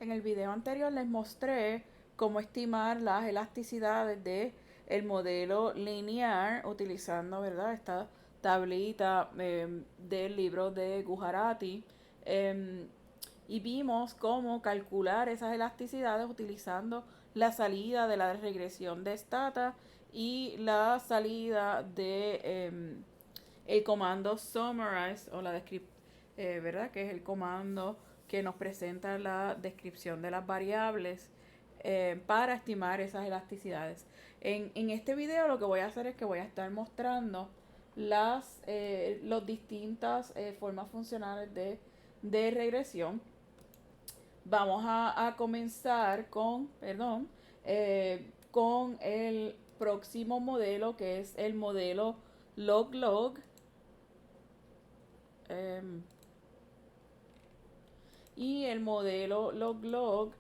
En el video anterior les mostré cómo estimar las elasticidades de el modelo lineal utilizando, ¿verdad?, esta tablita del libro de Gujarati. Y vimos cómo calcular esas elasticidades utilizando la salida de la regresión de Stata y la salida de el comando summarize o la descripción, ¿verdad?, que es el comando que nos presenta la descripción de las variables para estimar esas elasticidades. En este video lo que voy a hacer es que voy a estar mostrando las distintas formas funcionales de regresión. Vamos a comenzar con el próximo modelo, que es el modelo log-log. Y el modelo log-log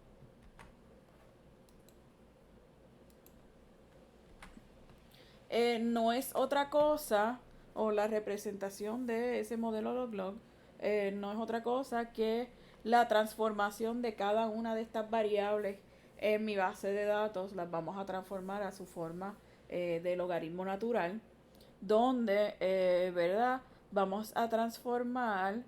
no es otra cosa, o la representación de ese modelo log-log no es otra cosa que la transformación de cada una de estas variables en mi base de datos. Las vamos a transformar a su forma de logaritmo natural, donde, ¿verdad?, vamos a transformar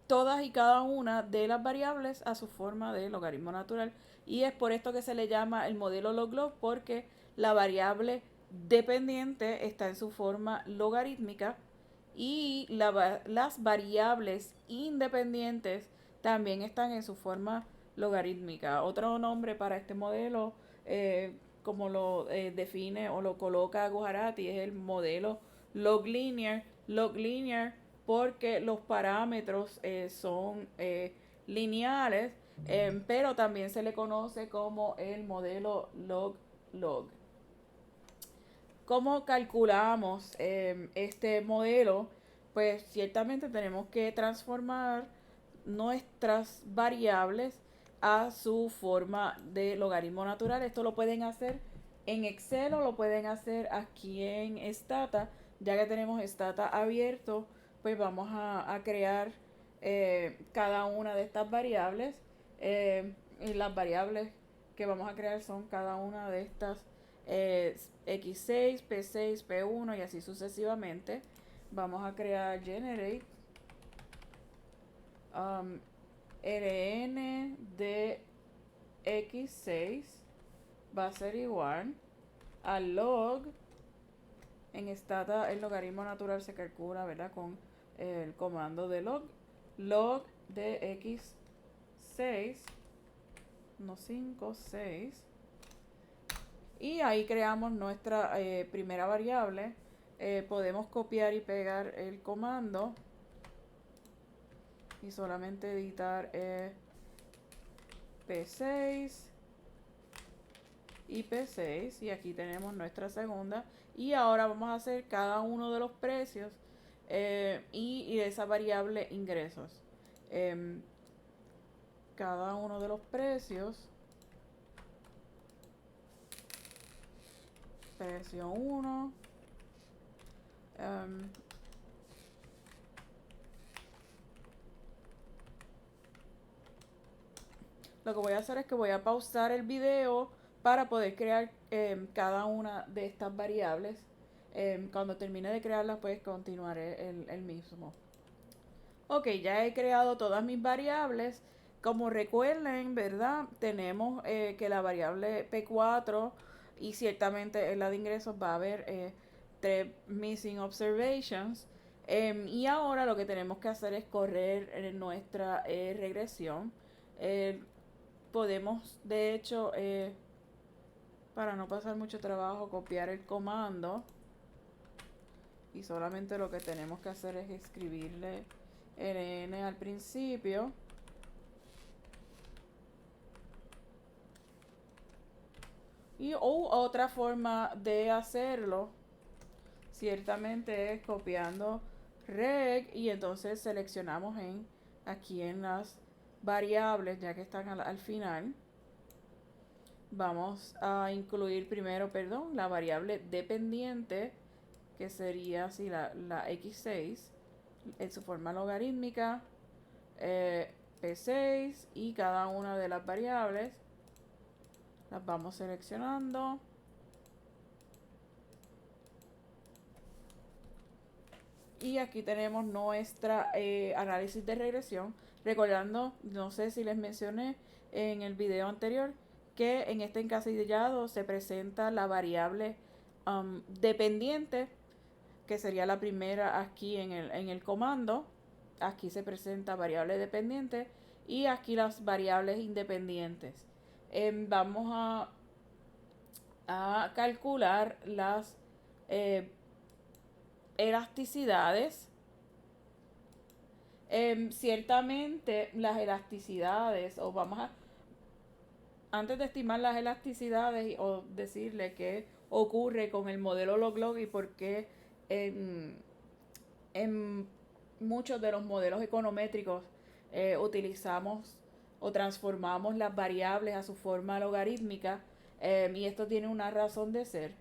todas y cada una de las variables a su forma de logaritmo natural. Y es por esto que se le llama el modelo log-log, porque la variable dependiente está en su forma logarítmica y las variables independientes también están en su forma logarítmica. Otro nombre para este modelo, como lo define o lo coloca Gujarati, es el modelo log linear. Log linear porque los parámetros son lineales, pero también se le conoce como el modelo log-log. ¿Cómo calculamos este modelo? Pues ciertamente tenemos que transformar nuestras variables a su forma de logaritmo natural. Esto lo pueden hacer en Excel o lo pueden hacer aquí en Stata. Ya que tenemos Stata abierto, pues vamos a crear cada una de estas variables. Y las variables que vamos a crear son cada una de estas X6, P6, P1 y así sucesivamente. Vamos a crear generate ln de X6 va a ser igual al log. En Stata el logaritmo natural se calcula, ¿verdad?, con el comando de log de X6, no 5, 6. Y ahí creamos nuestra primera variable. Podemos copiar y pegar el comando y solamente editar P6 y P6. Y aquí tenemos nuestra segunda. Y ahora vamos a hacer cada uno de los precios y esa variable ingresos. Cada uno de los precios. Precio 1. Lo que voy a hacer es que voy a pausar el video para poder crear cada una de estas variables. Cuando termine de crearlas, pues continuaré el mismo. Ok, ya he creado todas mis variables. Como recuerden, ¿verdad?, tenemos que la variable P4, y ciertamente en la de ingresos va a haber 3 missing observations. Y ahora lo que tenemos que hacer es correr nuestra regresión. Podemos, de hecho, para no pasar mucho trabajo, copiar el comando. Y solamente lo que tenemos que hacer es escribirle ln al principio. Y otra forma de hacerlo, ciertamente, es copiando reg y entonces seleccionamos aquí en las variables, ya que están al final. Vamos a incluir primero, la variable dependiente, que sería así la X6 en su forma logarítmica. P6 y cada una de las variables las vamos seleccionando. Y aquí tenemos nuestra análisis de regresión. Recordando, no sé si les mencioné en el video anterior, que en este encasillado se presenta la variable dependiente, que sería la primera aquí en el comando. Aquí se presenta variable dependiente y aquí las variables independientes. Vamos a calcular las elasticidades. Ciertamente las elasticidades, o vamos a, antes de estimar las elasticidades o decirle qué ocurre con el modelo log-log y por qué en muchos de los modelos econométricos utilizamos o transformamos las variables a su forma logarítmica, y esto tiene una razón de ser,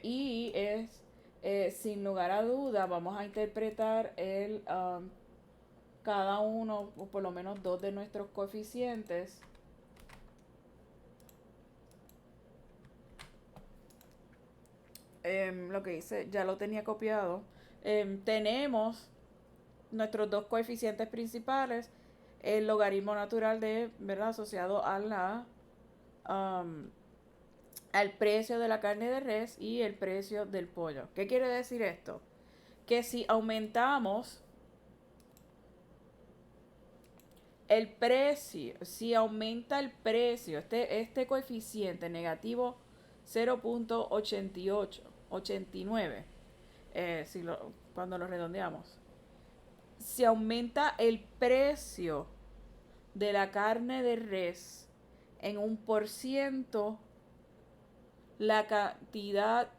y es sin lugar a duda vamos a interpretar cada uno o por lo menos dos de nuestros coeficientes lo que hice, ya lo tenía copiado. Tenemos nuestros dos coeficientes principales, el logaritmo natural de, ¿verdad?, asociado a al precio de la carne de res y el precio del pollo. ¿Qué quiere decir esto? Que si aumentamos el precio, si aumenta el precio, este coeficiente negativo 0.89, cuando lo redondeamos, si aumenta el precio de la carne de res en 1%, la cantidad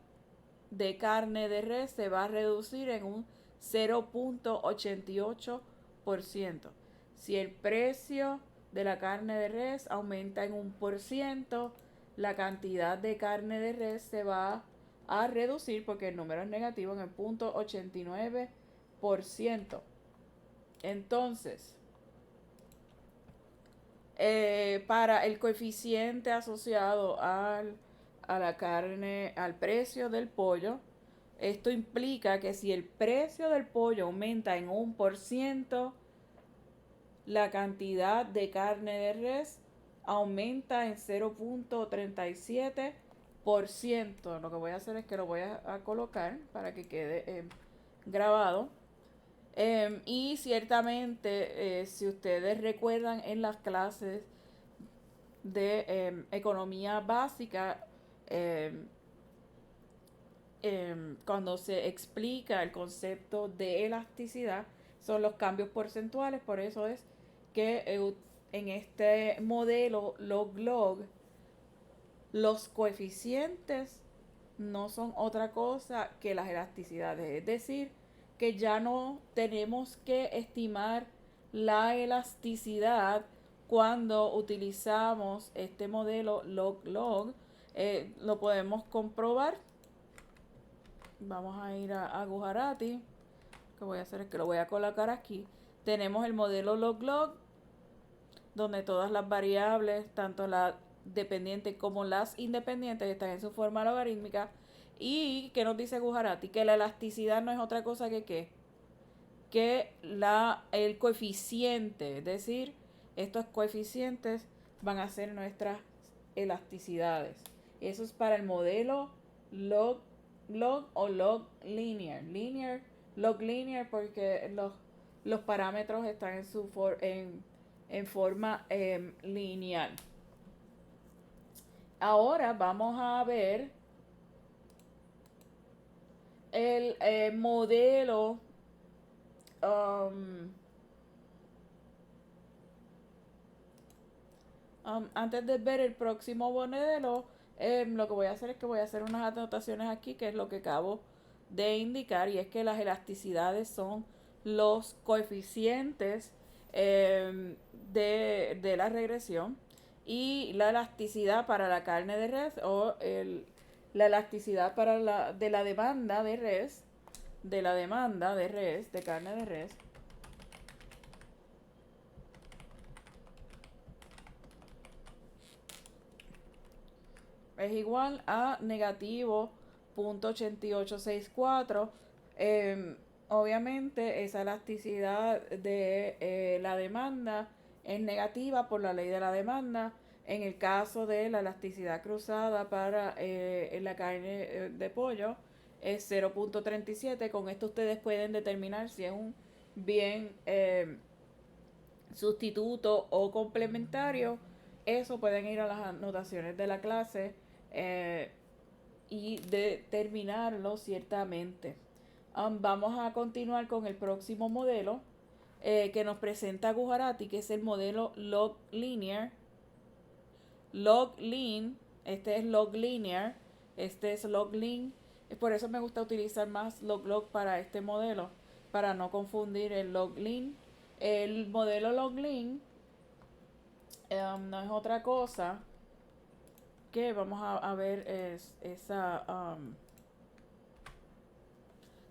de carne de res se va a reducir en un 0.88%. Si el precio de la carne de res aumenta en 1%, la cantidad de carne de res se va a reducir, porque el número es negativo, en el 0.89%. Entonces, para el coeficiente asociado a la carne, al precio del pollo, esto implica que si el precio del pollo aumenta en 1%, la cantidad de carne de res aumenta en 0.37%. Lo que voy a hacer es que lo voy a colocar para que quede grabado. Y ciertamente, si ustedes recuerdan en las clases de economía básica, cuando se explica el concepto de elasticidad, son los cambios porcentuales. Por eso es que en este modelo log-log, los coeficientes no son otra cosa que las elasticidades. Es decir, que ya no tenemos que estimar la elasticidad cuando utilizamos este modelo log-log. Lo podemos comprobar. Vamos a ir a Gujarati. Lo que voy a hacer es que lo voy a colocar aquí. Tenemos el modelo log-log, donde todas las variables, tanto las dependientes como las independientes, están en su forma logarítmica. Y que nos dice Gujarati, que la elasticidad no es otra cosa que el coeficiente, es decir, estos coeficientes van a ser nuestras elasticidades. Eso es para el modelo log o log linear. Log linear porque los parámetros están en forma lineal. Ahora vamos a ver el modelo antes de ver el próximo modelo, lo que voy a hacer es que voy a hacer unas anotaciones aquí, que es lo que acabo de indicar, y es que las elasticidades son los coeficientes de la regresión, y la elasticidad para la carne de res o la elasticidad de la demanda de res, de carne de res, es igual a negativo 0.8864. Obviamente esa elasticidad de la demanda es negativa por la ley de la demanda. En el caso de la elasticidad cruzada para la carne de pollo es 0.37. Con esto ustedes pueden determinar si es un bien sustituto o complementario. Eso pueden ir a las anotaciones de la clase y determinarlo ciertamente. Vamos a continuar con el próximo modelo que nos presenta Gujarati, que es el modelo log linear. Log lean, este es log linear, este es log lean. Por eso me gusta utilizar más log para este modelo, para no confundir el log lean. El modelo log lean no es otra cosa que vamos a ver esa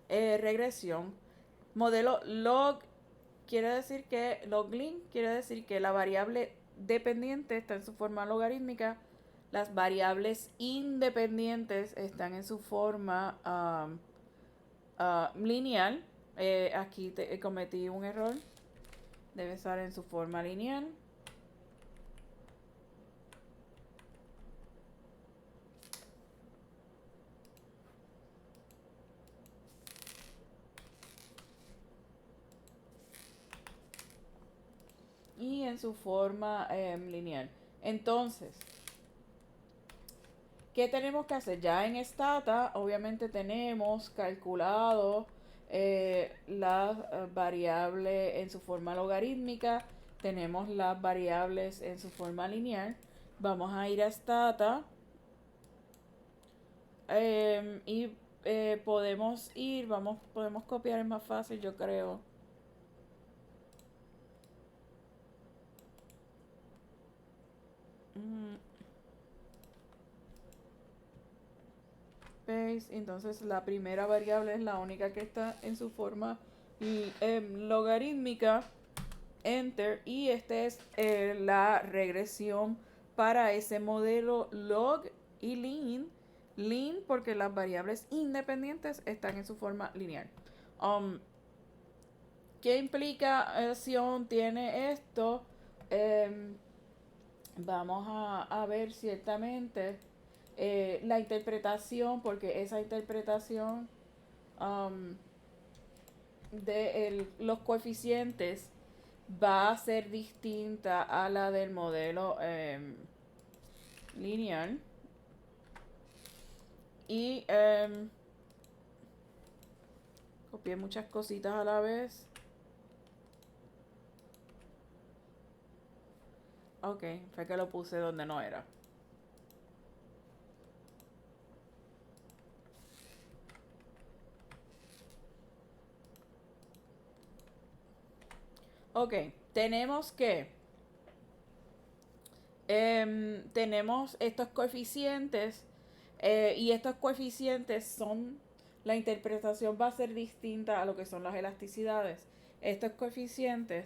regresión. Modelo log quiere decir que log lean quiere decir que la variable dependiente está en su forma logarítmica, las variables independientes están en su forma lineal. Aquí cometí un error, debe estar en su forma lineal. Y en su forma lineal. Entonces, ¿qué tenemos que hacer? Ya en Stata, obviamente tenemos calculado las variables en su forma logarítmica, tenemos las variables en su forma lineal. Vamos a ir a Stata y podemos ir, podemos copiar, es más fácil, yo creo. Entonces la primera variable es la única que está en su forma logarítmica. Enter. Y esta es la regresión para ese modelo log y lean. Lean porque las variables independientes están en su forma lineal. ¿Qué implicación tiene esto? Vamos a ver ciertamente la interpretación, porque esa interpretación de los coeficientes va a ser distinta a la del modelo lineal. Y copié muchas cositas a la vez. Ok, fue que lo puse donde no era. Ok, tenemos que tenemos estos coeficientes y estos coeficientes son, la interpretación va a ser distinta a lo que son las elasticidades. Estos coeficientes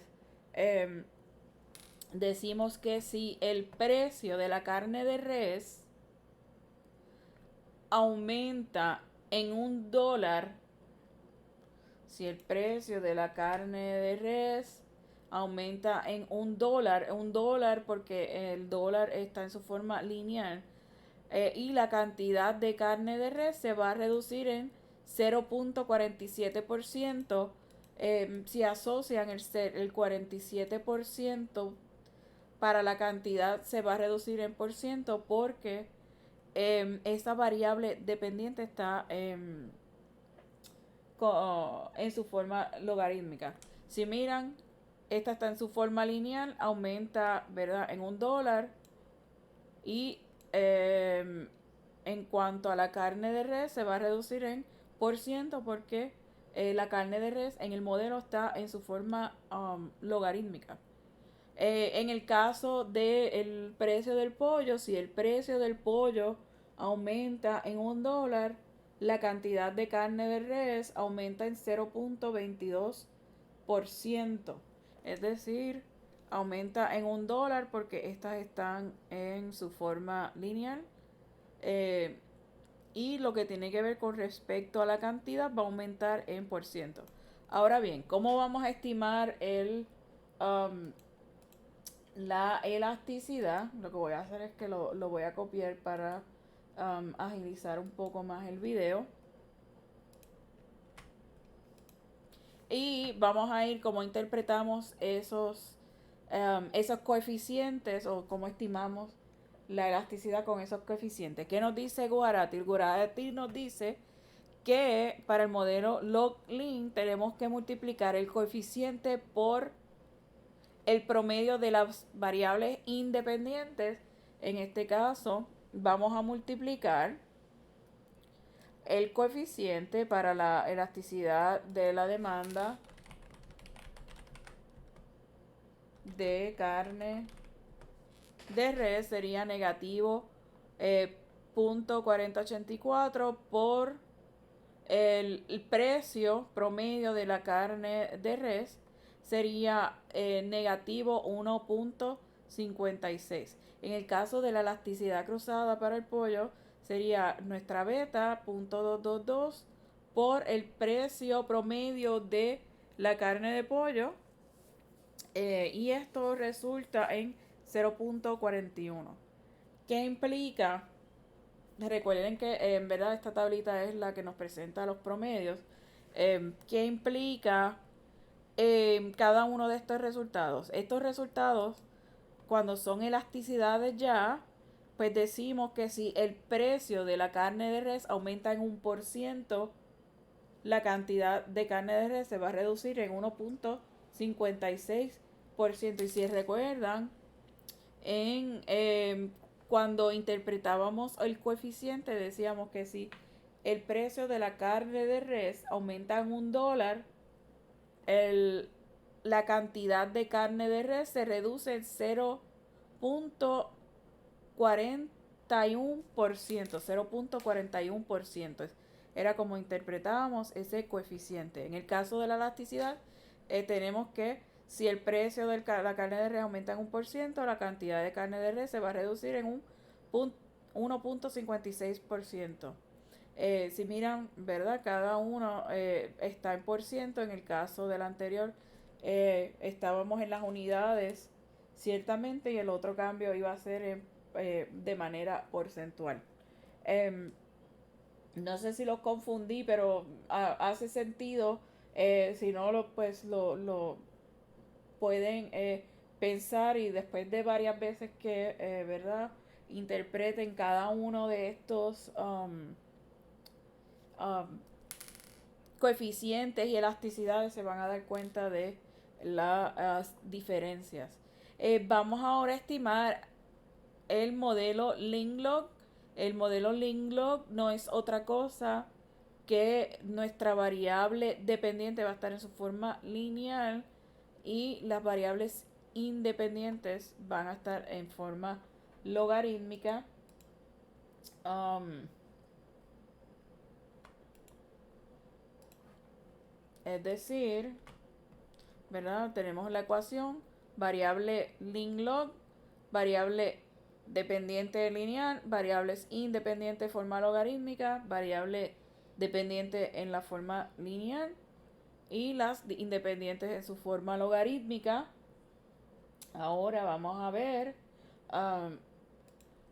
decimos que si el precio de la carne de res aumenta en $1, si el precio de la carne de res aumenta en $1 porque el dólar está en su forma lineal, y la cantidad de carne de res se va a reducir en 0.47%. Si asocian el 47% para la cantidad, se va a reducir en por ciento porque esta variable dependiente está en su forma logarítmica. Si miran, esta está en su forma lineal, aumenta, ¿verdad?, en $1. Y en cuanto a la carne de res, se va a reducir en por ciento porque la carne de res en el modelo está en su forma logarítmica. En el caso del precio del pollo, si el precio del pollo aumenta en $1, la cantidad de carne de res aumenta en 0.22%. Es decir, aumenta en $1 porque estas están en su forma lineal. Eh, y lo que tiene que ver con respecto a la cantidad va a aumentar en por ciento. Ahora bien, ¿cómo vamos a estimar la elasticidad? Lo que voy a hacer es que lo voy a copiar para agilizar un poco más el video. Y vamos a ir cómo interpretamos esos coeficientes o cómo estimamos la elasticidad con esos coeficientes. ¿Qué nos dice Guaraty? Guaraty nos dice que para el modelo log-link tenemos que multiplicar el coeficiente por el promedio de las variables independientes. En este caso, vamos a multiplicar el coeficiente para la elasticidad de la demanda de carne de res sería negativo 0.4084 por el precio promedio de la carne de res sería negativo 1.56. En el caso de la elasticidad cruzada para el pollo sería nuestra beta 0.222 por el precio promedio de la carne de pollo y esto resulta en 0.41. ¿Qué implica? Recuerden que en verdad esta tablita es la que nos presenta los promedios. ¿Qué implica cada uno de estos resultados? Estos resultados, cuando son elasticidades ya, pues decimos que si el precio de la carne de res aumenta en 1%, la cantidad de carne de res se va a reducir en 1.56%. Y si recuerdan, cuando interpretábamos el coeficiente decíamos que si el precio de la carne de res aumenta en $1, la cantidad de carne de res se reduce en 0.41%. 0.41%. Era como interpretábamos ese coeficiente. En el caso de la elasticidad, tenemos que si el precio de la carne de res aumenta en 1%, la cantidad de carne de res se va a reducir en un 1.56%. Si miran, ¿verdad? Cada uno está en por ciento. En el caso del anterior, estábamos en las unidades, ciertamente, y el otro cambio iba a ser de manera porcentual. No sé si lo confundí, pero hace sentido. Si no, pues lo pueden pensar y después de varias veces que, ¿verdad? Interpreten cada uno de estos coeficientes y elasticidades se van a dar cuenta de las diferencias. Vamos ahora a estimar el modelo Linglog. El modelo Linglog no es otra cosa que nuestra variable dependiente va a estar en su forma lineal y las variables independientes van a estar en forma logarítmica. Es decir, ¿verdad? Tenemos la ecuación variable linlog, variable dependiente lineal, variables independientes de forma logarítmica, variable dependiente en la forma lineal y las independientes en su forma logarítmica. Ahora vamos a ver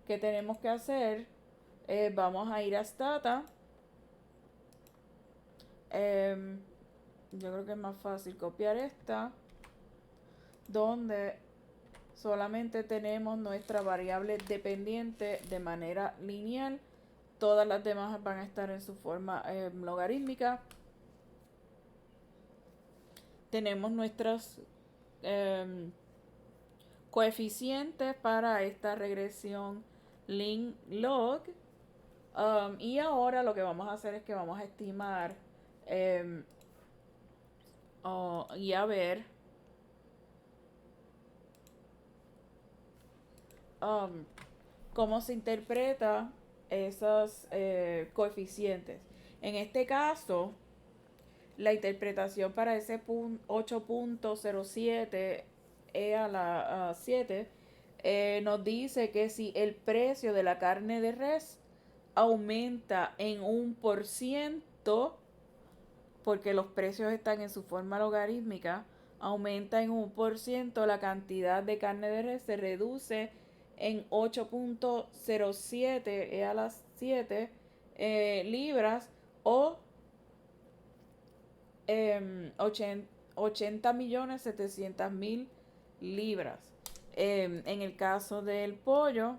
qué tenemos que hacer. Vamos a ir a Stata. Yo creo que es más fácil copiar esta, donde solamente tenemos nuestra variable dependiente de manera lineal. Todas las demás van a estar en su forma logarítmica. Tenemos nuestros coeficientes para esta regresión lin-log. Y ahora lo que vamos a hacer es que vamos a estimar y a ver cómo se interpreta esos coeficientes. En este caso, la interpretación para ese 8.07 a la 7 nos dice que si el precio de la carne de res aumenta en 1%, porque los precios están en su forma logarítmica, aumenta en 1%, la cantidad de carne de res se reduce en 8.07 a las 7 libras o 80.700.000 libras. En el caso del pollo,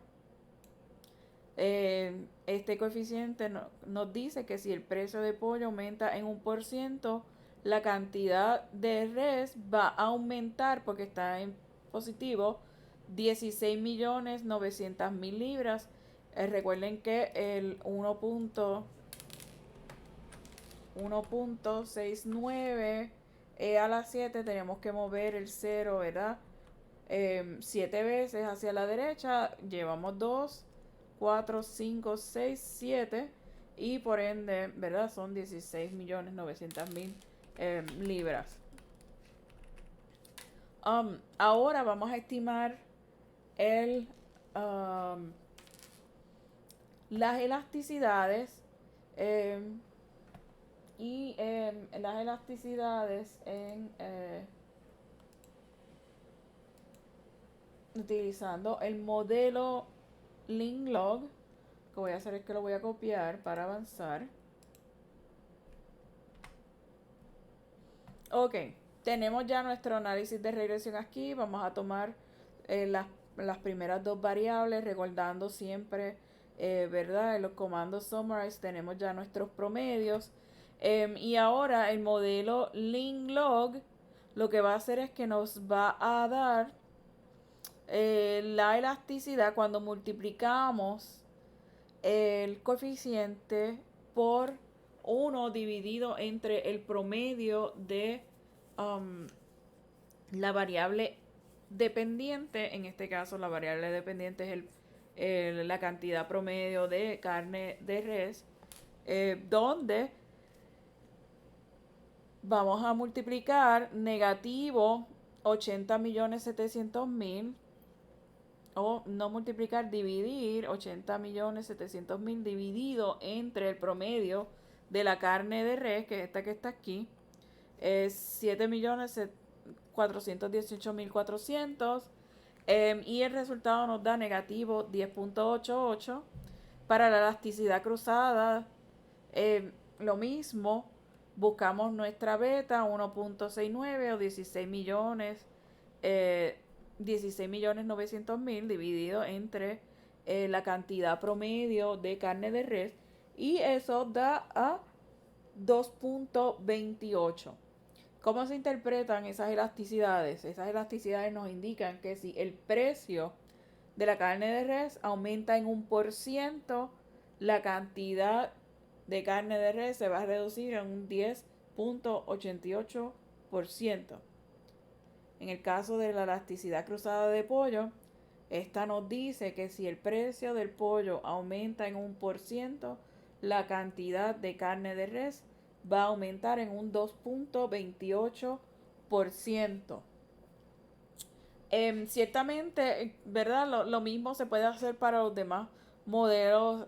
este coeficiente nos dice que si el precio de pollo aumenta en 1%, la cantidad de res va a aumentar, porque está en positivo, 16.900.000 libras. Recuerden que el 1.69 a las 7 tenemos que mover el 0, ¿verdad? 7 veces hacia la derecha, llevamos 2, 4, 5, 6, 7 y por ende, ¿verdad? Son 16.900.000 libras. Ahora vamos a estimar las elasticidades las elasticidades utilizando el modelo Linglog. Lo que voy a hacer es que lo voy a copiar para avanzar. Ok, tenemos ya nuestro análisis de regresión aquí. Vamos a tomar las primeras dos variables, recordando siempre, ¿verdad? En los comandos summarize tenemos ya nuestros promedios. Y ahora el modelo Linglog lo que va a hacer es que nos va a dar la elasticidad cuando multiplicamos el coeficiente por 1 dividido entre el promedio de la variable dependiente. En este caso la variable dependiente es la cantidad promedio de carne de res, donde vamos a multiplicar negativo 80.700.000, o no multiplicar, dividir 80.700.000 dividido entre el promedio de la carne de res, que es esta que está aquí, es 7.418.400, y el resultado nos da negativo 10.88. Para la elasticidad cruzada, lo mismo, buscamos nuestra beta 1.69 o 16.900.000 dividido entre la cantidad promedio de carne de res, y eso da a 2.28. ¿Cómo se interpretan esas elasticidades? Esas elasticidades nos indican que si el precio de la carne de res aumenta en 1%, la cantidad de carne de res se va a reducir en un 10.88%. En el caso de la elasticidad cruzada de pollo, esta nos dice que si el precio del pollo aumenta en 1%, la cantidad de carne de res va a aumentar en un 2.28%. Ciertamente, ¿verdad? Lo mismo se puede hacer para los demás modelos,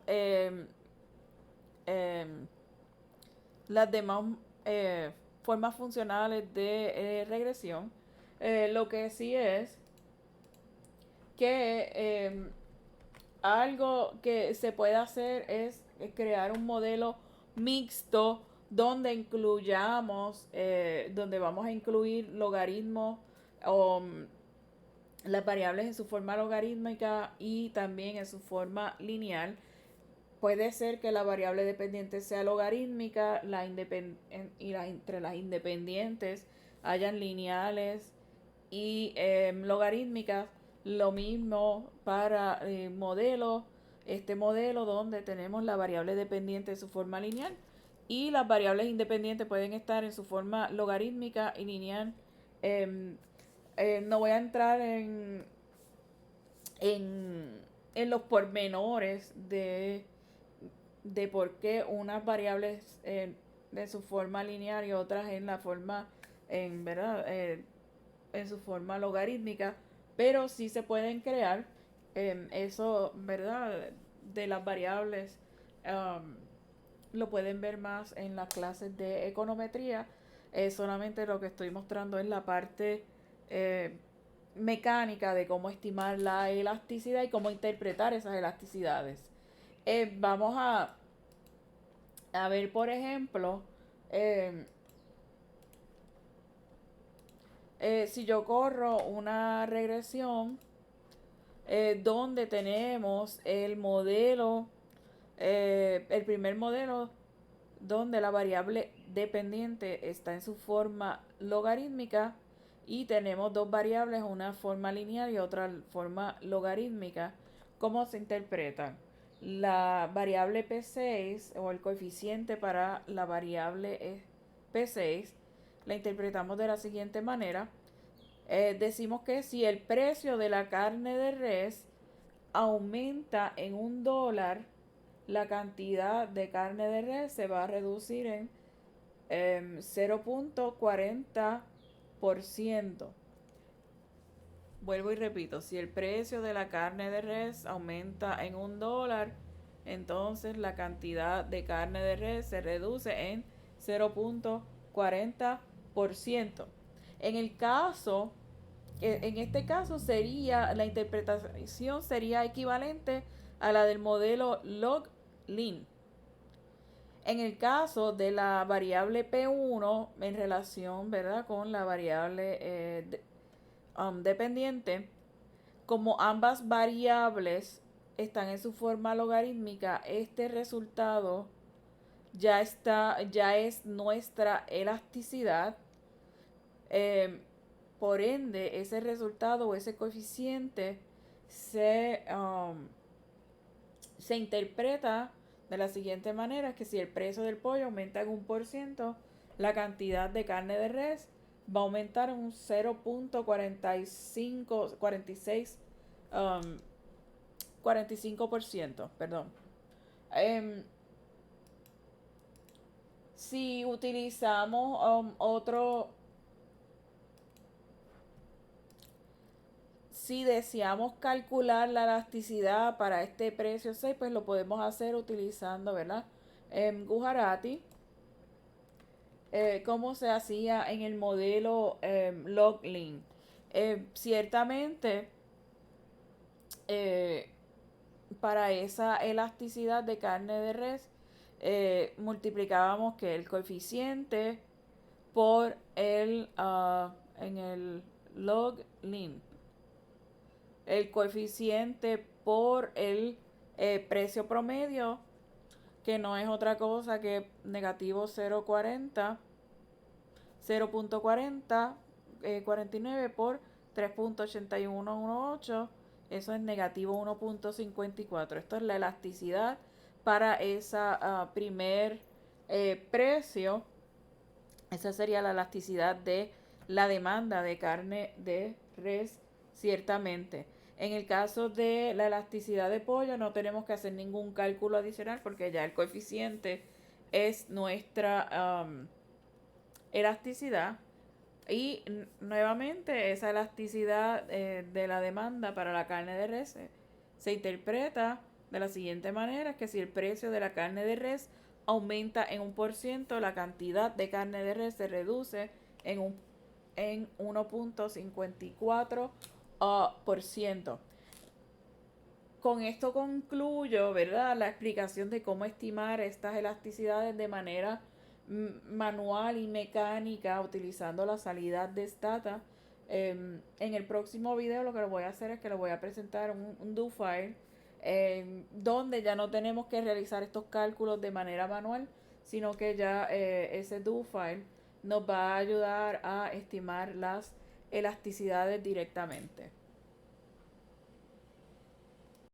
las demás formas funcionales de regresión. Lo que sí es que algo que se puede hacer es crear un modelo mixto donde incluyamos, donde vamos a incluir logaritmos o las variables en su forma logarítmica y también en su forma lineal. Puede ser que la variable dependiente sea logarítmica y entre las independientes hayan lineales y logarítmicas. Lo mismo para este modelo donde tenemos la variable dependiente en su forma lineal y las variables independientes pueden estar en su forma logarítmica y lineal. No voy a entrar en los pormenores de por qué unas variables de su forma lineal y otras en la forma, ¿verdad? En su forma logarítmica, pero sí se pueden crear eso, ¿verdad? De las variables um, lo pueden ver más en las clases de econometría. Solamente lo que estoy mostrando es la parte eh, mecánica de cómo estimar la elasticidad y cómo interpretar esas elasticidades. Vamos a ver, por ejemplo, eh, si yo corro una regresión donde tenemos el modelo, el primer modelo donde la variable dependiente está en su forma logarítmica y tenemos dos variables, una forma lineal y otra forma logarítmica. ¿Cómo se interpretan? La variable P6 o el coeficiente para la variable P6 la interpretamos de la siguiente manera. Decimos que si el precio de la carne de res aumenta en $1, la cantidad de carne de res se va a reducir en 0.40%. Vuelvo y repito, si el precio de la carne de res aumenta en $1, entonces la cantidad de carne de res se reduce en 0.40%. En el caso, en este caso sería, la interpretación sería equivalente a la del modelo log-lin. En el caso de la variable P1 en relación, ¿verdad?, con la variable dependiente, como ambas variables están en su forma logarítmica, este resultado ya es nuestra elasticidad. Por ende, ese resultado o ese coeficiente se interpreta de la siguiente manera, que si el precio del pollo aumenta en 1%, la cantidad de carne de res va a aumentar en un 0.45%, perdón. Si utilizamos si deseamos calcular la elasticidad para este precio 6, pues lo podemos hacer utilizando, ¿verdad? Gujarati, como se hacía en el modelo log-lin. Ciertamente, para esa elasticidad de carne de res, multiplicábamos que el coeficiente por en el log-lin, el coeficiente por el precio promedio, que no es otra cosa que negativo 0.49 por 3.8118. Eso es negativo 1.54. Esto es la elasticidad para esa primer precio. Esa sería la elasticidad de la demanda de carne de res, ciertamente. En el caso de la elasticidad de pollo no tenemos que hacer ningún cálculo adicional porque ya el coeficiente es nuestra elasticidad. Y nuevamente esa elasticidad de la demanda para la carne de res se interpreta de la siguiente manera, que si el precio de la carne de res aumenta en 1%, la cantidad de carne de res se reduce en 1.54%. Con esto concluyo, ¿verdad?, la explicación de cómo estimar estas elasticidades de manera manual y mecánica utilizando la salida de Stata. En el próximo video lo que voy a hacer es que les voy a presentar un do file donde ya no tenemos que realizar estos cálculos de manera manual, sino que ya ese do file nos va a ayudar a estimar las elasticidades directamente.